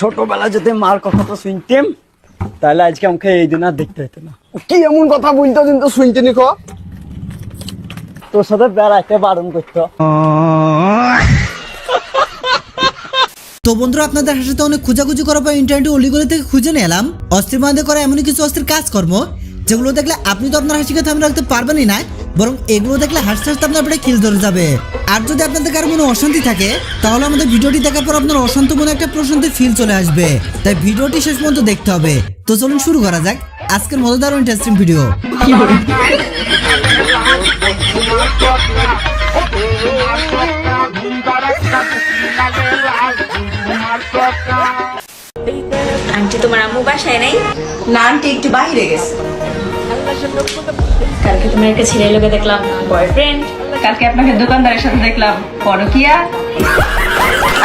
ছোটবেলা যদি মার কথা তো শুনতেম তাহলে আজকে আমাকে এই দিন আর দেখতে হতো না। কি এমন কথা বলতো কিন্তু শুনতে নিকো তোর সাথে বেড়াইতে বারণ করতো। তো বন্ধুরা, আপনাদের সাথে অনেক খোঁজাখুঁজি করার পর ইন্টারনেটে অলিগলি থেকে খুঁজে নিয়ে এলাম অস্থির বান্ধে করা এমন কিছু অস্থির কাজকর্ম যেগুলো দেখলে আপনি তো আপনার হাসিকে থামিয়ে রাখতে পারবেনই না, বরং এগুলো দেখলে হাসতে হাসতে আপনার পেটে খিল ধরে যাবে। আর যদি আপনাদের কারো মনে অশান্তি থাকে তাহলে আমাদের ভিডিওটি দেখার পর আপনার অশান্ত মনে একটা প্রশান্তির ফিল চলে আসবে। তাই ভিডিওটি শেষ পর্যন্ত দেখতে হবে। তো চলুন শুরু করা যাক আজকের মজাদার ও ইন্টারেস্টিং ভিডিও। আন্টি, তোমার আম্মু বাসায় নাই? না আন্টি একটু বাইরে গেছে। কালকে তোমার একটা ছেলের লোকে দেখলাম বয়ফ্রেন্ড। কালকে আপনাকে দোকানদারের সাথে দেখলাম পরকিয়া।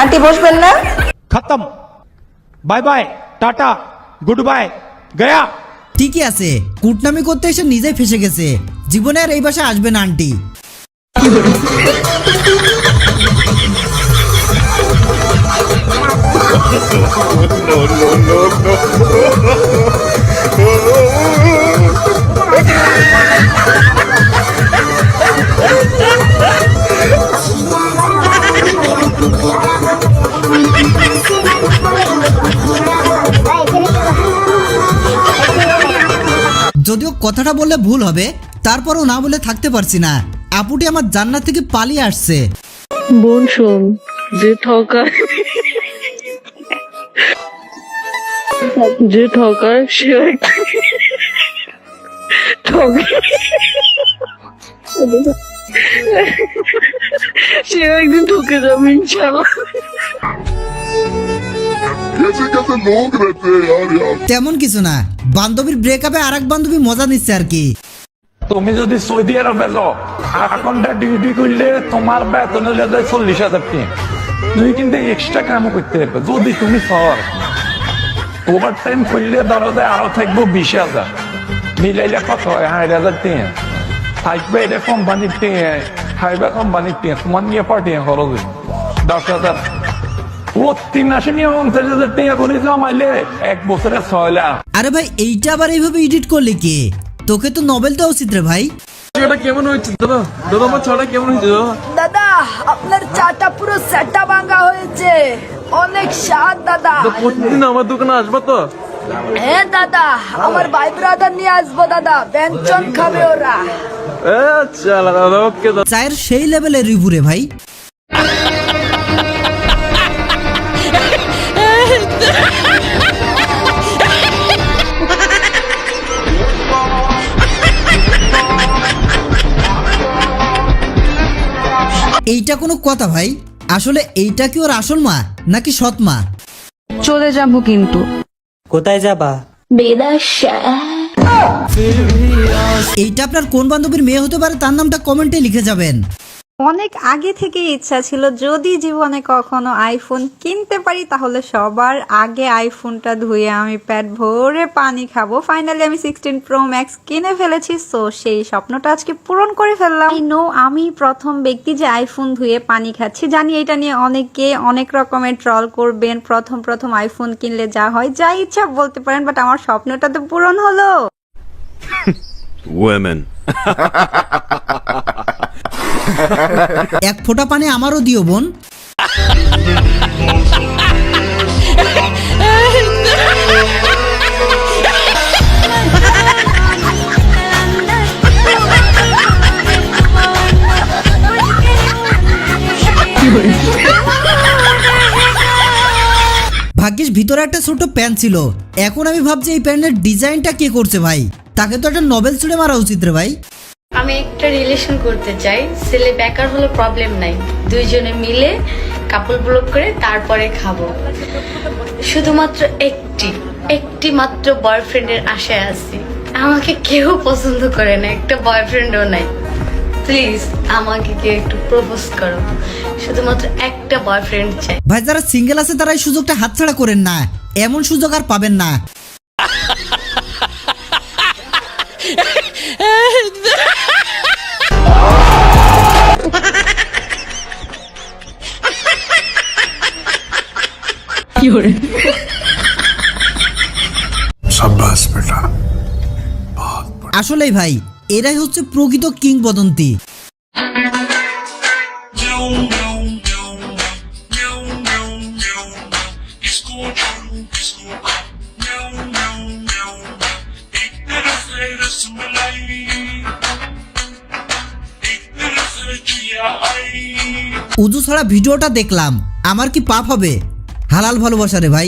আন্টি বসবেন না? खत्म bye bye tata good bye गया। ঠিকই আছে, কুটনামি করতে এসে নিজেই ফেসে গেছে। জীবনে আর এই বাসায় আসবে না আন্টি। যদিও কথাটা বললে ভুল হবে, তারপরও না বলে থাকতে পারছি না। আপুটি আমার জান্নাত থেকে পালিয়ে আসছে। বোন শোন, যে ঠকায় সে সে একদিন ঠকে যাবে ইনশাআল্লাহ। তেমন কিছু না, বান্ধবীর ব্রেকআপে আরেক বান্ধবী মজা নিচ্ছে আর কি। তুমি যদি সৌদি আরবে যাও এখনটা ডিউটি করলে তোমার বেতন হলে 40,000 টাকা। তুমি কিন্তু এক্সট্রা কামও করতে পারবে যদি তুমি সর ওভার টাইম করলে ধরো যে আরো থাকবো 20,000, মিলাইলে কত হয় 60,000 টাকা থাকবে। এটা কোম্পানির টাকা, খাইবে কোম্পানির টাকা, তোমার নিয়ে পাঠিয়ে খরচ 10,000। ও 3 মাসে নিয়ে 50,000 টাকা করে জমাইলে 1 বছরে 6 লাখ। আরে ভাই, এইটা আবার এইভাবে এডিট করলে কি? তোকে তো নোবেল দেওয়া উচিত রে ভাই। কেমন হয়েছে দাদা? দাদা আমার চাটা কেমন হয়েছে দাদা? আপনার চাটা পুরো সেটা ভাঙা হয়েছে, অনেক স্বাদ দাদা। প্রতিদিন আমার দোকানে আসবো তো? হ্যাঁ দাদা, আমার ভাই ব্রাদার নিয়ে আসবো দাদা, ব্যঞ্জন খাবে ওরা। আচ্ছা দাদা, ওকে দাদা। চায়ের সেই লেভেলের রিভিউ রে ভাই। এইটা কোনো কথা ভাই? আসলে এইটা কি ওর আসল মা নাকি সৎ মা? চলে যাবো কিন্তু। কোথায় যাবা? বেদাশা। এইটা আপনার কোন বান্ধবীর মেয়ে হতে পারে তার নামটা কমেন্টে লিখে যাবেন। অনেক আগে থেকে ইচ্ছা ছিল যদি জীবনে কখনো আইফোন কিনতে পারি তাহলে সবার আগে আইফোনটা ধুয়ে আমি পেট ভরে পানি খাবো। ফাইনালি আমি 16 Pro Max কিনে ফেলেছি, সো সেই স্বপ্নটা আজকে পূরণ করে ফেললাম। আমি প্রথম ব্যক্তি যে আইফোন ধুয়ে পানি খাচ্ছি। জানি এটা নিয়ে অনেকে অনেক রকমের ট্রল করবেন, প্রথম আইফোন কিনলে যা হয় যা ইচ্ছা বলতে পারেন, বাট আমার স্বপ্নটা তো পূরণ হলো। Women. এক ফোঁটা পানি আমারও দিও বোন। ভাগ্যিস ভিতরে একটা ছোট প্যান ছিল। এখন আমি ভাবছি এই প্যানের ডিজাইনটা কে করছে ভাই? তাকে তো একটা নোবেল ছুড়ে মারা উচিত রে ভাই। আমি একটা রিলেশন করতে চাই, ছেলে বেকার হলে প্রবলেম নাই, দুইজনে মিলে কাপল ব্লক করে তারপরে খাবো। শুধুমাত্র একটি মাত্র বয়ফ্রেন্ডের আশায় আছি। আমাকে কেউ পছন্দ করে না, একটা বয়ফ্রেন্ডও নাই। প্লিজ আমাকে কেউ একটু প্রপোজ করো, শুধুমাত্র একটা বয়ফ্রেন্ড চাই। ভাই, যারা সিঙ্গেল আছে তারা এই সুযোগটা হাতছাড়া করেন না, এমন সুযোগ আর পাবেন না। আসলেই ভাই এরাই হচ্ছে প্রকৃত কিংবদন্তি। উজু ছাড়া ভিডিওটা দেখলাম, আমার কি পাপ হবে? হালাল ভালোবাসা রে ভাই।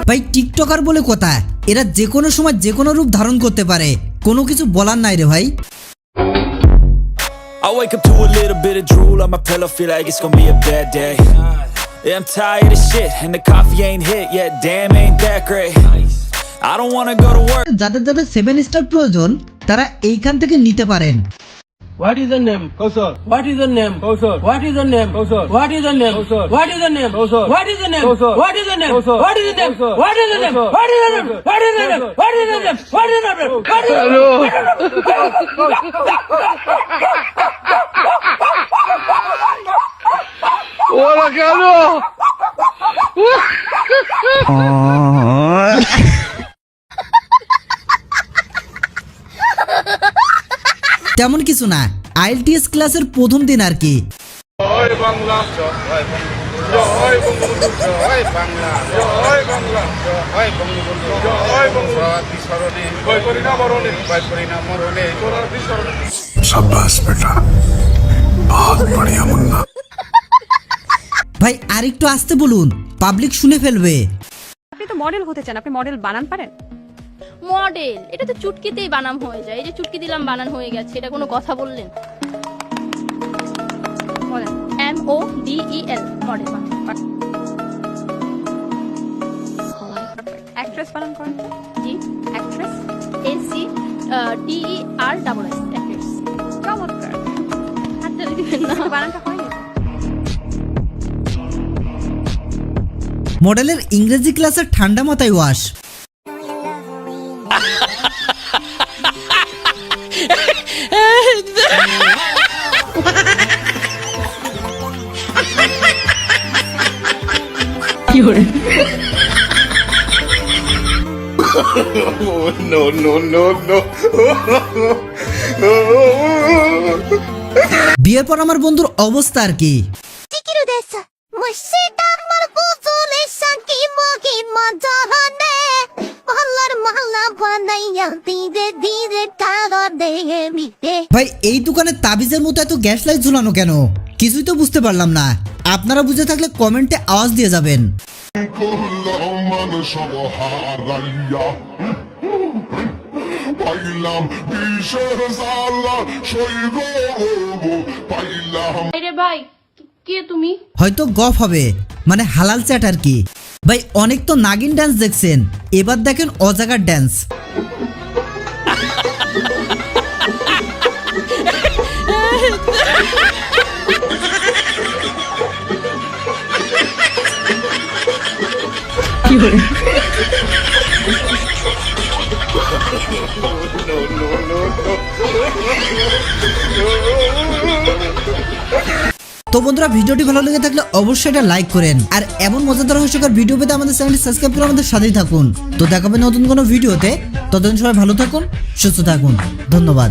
ভাই টিকটকার বলে কথা, এরা যে কোনো সময় যে কোনো রূপ ধারণ করতে পারে, কোনো কিছু বলার নাই রে ভাই। I wake up to a little bit of drool on my pillow, feel like it's gonna be a bad day. Yeah, I'm tired of shit and the coffee ain't hit yet, damn ain't that great. I don't wanna go to work. যাদের যাদের 7 star প্রয়োজন তারা এইখান থেকে নিতে পারেন। What is your name? Kausar. What is your name? Kausar. What is your name? Kausar. What is your name? Kausar. What is your name? Kausar. What is your name? Kausar. What is your name? Kausar. What is your name? What is your name? What is your name? What is your name? What is your name? What is your name? What is your name? Hola, Carlos. তেমন কিছু না, IELTS ক্লাসের প্রথম দিন আর কি। জয় বাংলা, জয় বঙ্গবন্ধু, জয় বঙ্গবন্ধু, জয় বাংলা, জয় বাংলা, জয় বঙ্গবন্ধু, জয় বঙ্গবন্ধু, স্মরণে ভয় করি না মরণে, ভয় করি না মরণে, তোরা বিস্মরণে। शाबाश बेटा, बहुत बढ़िया मुन्ना। ভাই আরেকটু আসতে বলুন, পাবলিক শুনে ফেলবে। আপনি তো মডেল হতে চান, আপনি মডেল বানান পারেন? মডেল এটা তো চুটকিতেই বানাম হয়ে যায়। এই যে চুটকি দিলাম বানান হয়ে গেছে, এটা কোনো কথা বললেন? বলেন। MODEL model. অ্যাক্ট্রেস বানান করেন তো? জি অ্যাক্ট্রেস। ACTRES actress. চমৎকার। হাতটা দিবেন না, বানানটা হয়নি। মডেলের ইংরেজি ক্লাসের ঠান্ডা মাথায় wash. No, no, no, no. বিয়ের পর আমার বন্ধুর অবস্থা আর কি। ভাই এই দোকানে তাবিজের মতো এত গ্যাস লাইট ঝুলানো কেন? কিছুই তো বুঝতে পারলাম না। আপনারা বুঝে থাকলে কমেন্টে আওয়াজ দিয়ে যাবেন। ভাই কে তুমি? হয়তো গফ হবে, মানে হালাল চ্যাট আর কি। ভাই অনেক তো নাগিন ডান্স দেখছেন, এবার দেখেন অজাগার ডান্স। তো বন্ধুরা ভিডিওটি ভালো লেগে থাকলে অবশ্যই এটা লাইক করেন, আর এমন মজাদার হাস্যকর ভিডিও পেতে আমাদের চ্যানেলটি সাবস্ক্রাইব করে আমাদের সাথেই থাকুন। তো দেখা হবে নতুন কোনো ভিডিওতে, ততদিন সবাই ভালো থাকুন, সুস্থ থাকুন, ধন্যবাদ।